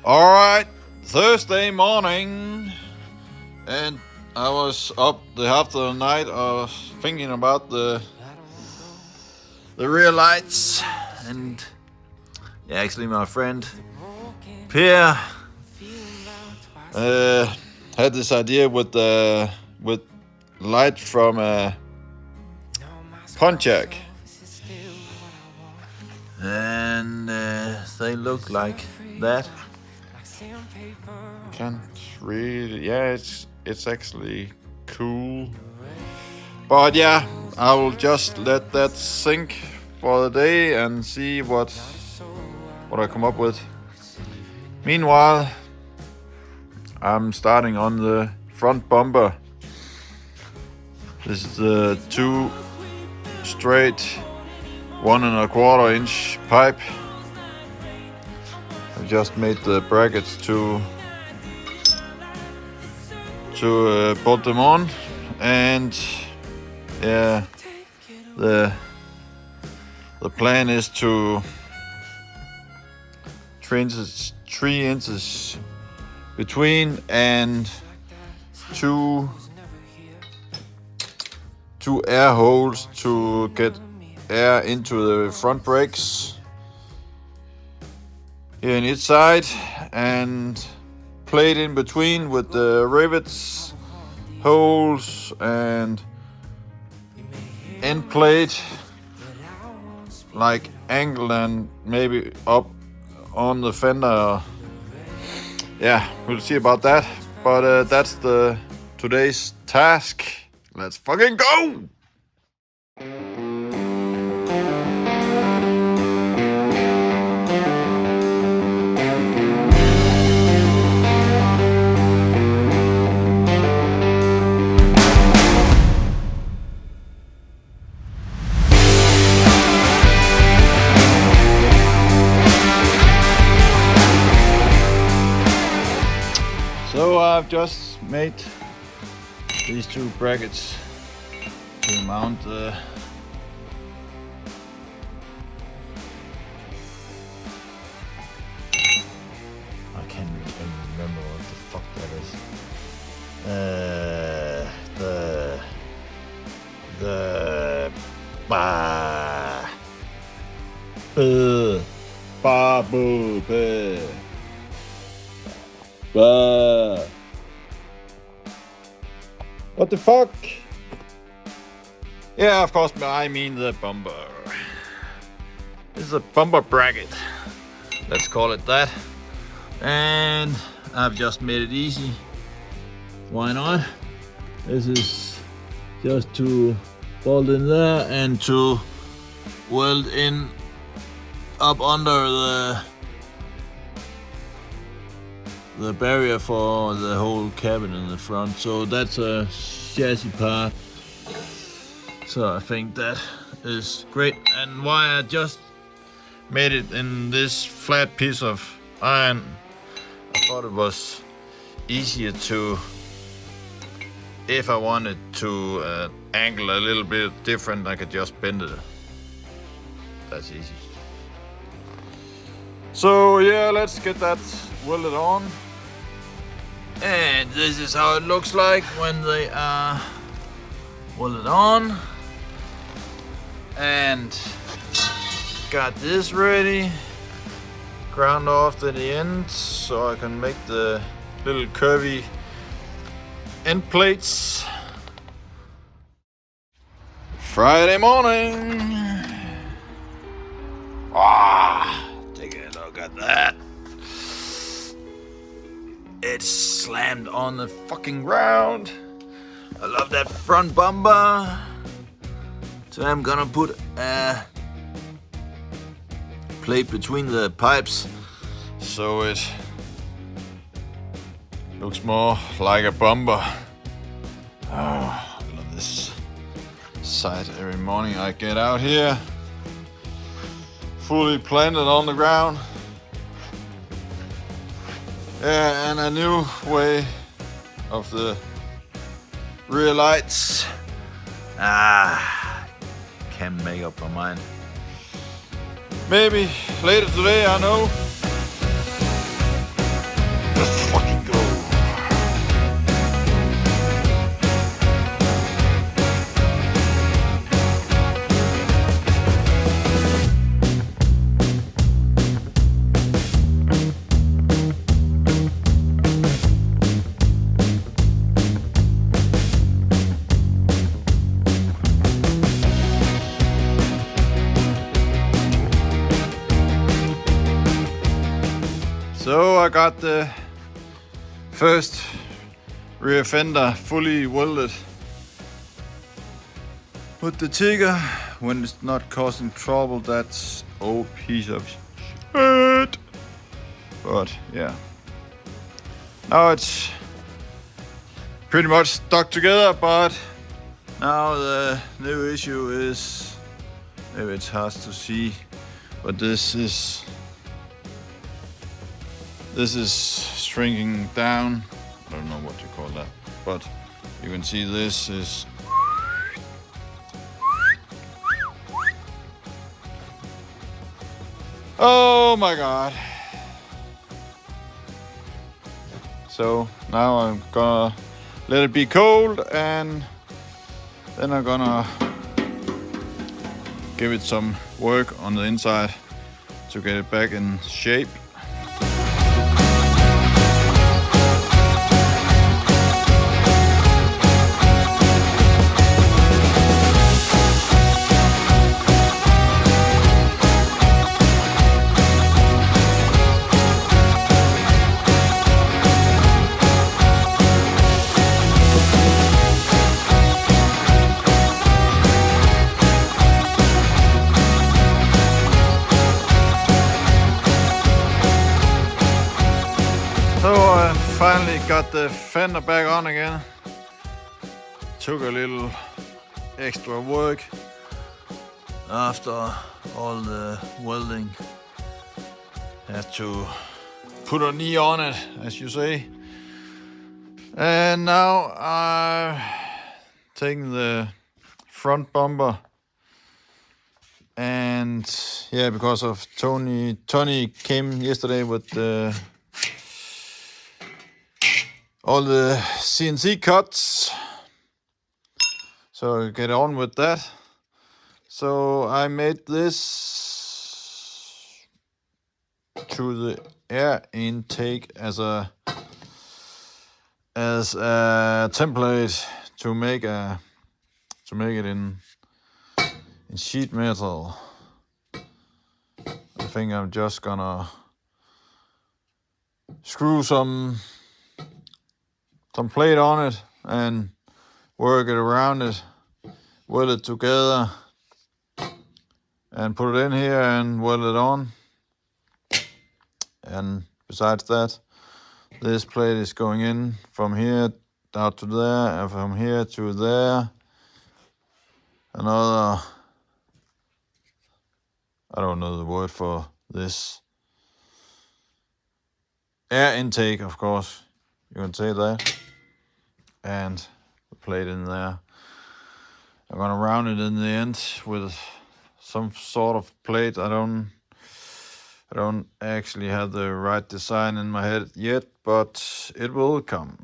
Alright, Thursday morning, and I was up the half of the night thinking about the rear lights, and actually my friend Pierre had this idea with light from a Pontiac, and they look like that. Can't really, yeah, it's actually cool, but yeah, I will just let that sink for the day and see what I come up with. Meanwhile, I'm starting on the front bumper. This is the 2 straight 1¼ inch pipe. I just made the brackets to bolt them on, and yeah, the plan is to 3 inches between, and two air holes to get air into the front brakes here on each side, and plate in between with the rivets, holes, and end plate like angled and maybe up on the fender. Yeah, we'll see about that, but that's the today's task. Let's fucking go! So I've just made these 2 brackets to mount the I can't even remember what the fuck that is. What the fuck? Yeah, of course, I mean the bumper. This is a bumper bracket. Let's call it that. And I've just made it easy. Why not? This is just to bolt in there and to weld in up under the barrier for the whole cabin in the front. So that's a chassis part. So I think that is great. And why I just made it in this flat piece of iron, I thought it was easier to, if I wanted to angle a little bit different, I could just bend it. That's easy. So yeah, let's get that welded on. And this is how it looks like when they are welded on. And got this ready, ground off at the end so I can make the little curvy end plates. Friday morning. Take a look at that. It's slammed on the fucking ground. I love that front bumper. So I'm gonna put a plate between the pipes so it looks more like a bumper. Oh, I love this side. Every morning I get out here, fully planted on the ground. Yeah, and a new way of the rear lights. Can't make up my mind. Maybe later today, I know. Let's fucking go. So I got the first rear fender fully welded with the Tigger. When it's not causing trouble, that's old piece of shit. But yeah, now it's pretty much stuck together. But now the new issue is, maybe it's hard to see, but this is shrinking down. I don't know what you call that, but you can see this is oh my god. So now I'm gonna let it be cold, and then I'm gonna give it some work on the inside to get it back in shape. So I finally got the fender back on again. Took a little extra work after all the welding. Had to put a knee on it, as you say. And now I'm taking the front bumper, and yeah, because of Tony came yesterday with all the CNC cuts, so get on with that. So I made this to the air intake as a template to make it in sheet metal. I think I'm just gonna screw some plate on it and work it around it, weld it together, and put it in here and weld it on. And besides that, this plate is going in from here out to there, and from here to there. Another, I don't know the word for this, air intake, of course, you can say that. And the plate in there. I'm gonna round it in the end with some sort of plate. I don't actually have the right design in my head yet, but it will come.